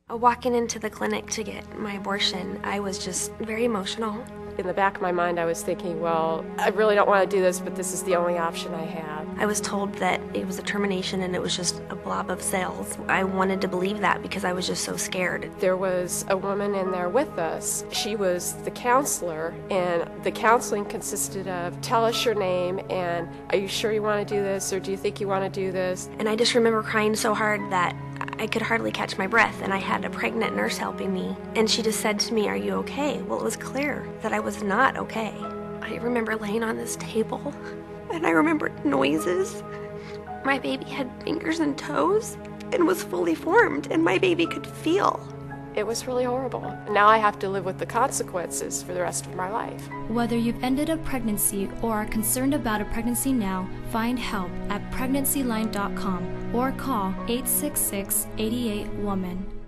Walking into the clinic to get my abortion, I was just very emotional. In the back of my mind, I was thinking, well, I really don't want to do this, but this is the only option I have. I was told that it was a termination and it was just a blob of cells. I wanted to believe that because I was just so scared. There was a woman in there with us. She was the counselor, and the counseling consisted of, tell us your name, and are you sure you want to do this, or do you think you want to do this? And I just remember crying so hard that I could hardly catch my breath, and I had a pregnant nurse helping me. And she just said to me, "Are you okay?" Well, it was clear that I was not okay. I remember laying on this table, and I remembered noises. My baby had fingers and toes and was fully formed, and my baby could feel. It was really horrible. Now I have to live with the consequences for the rest of my life. Whether you've ended a pregnancy or are concerned about a pregnancy now, find help at pregnancyline.com or call 866-88-WOMAN.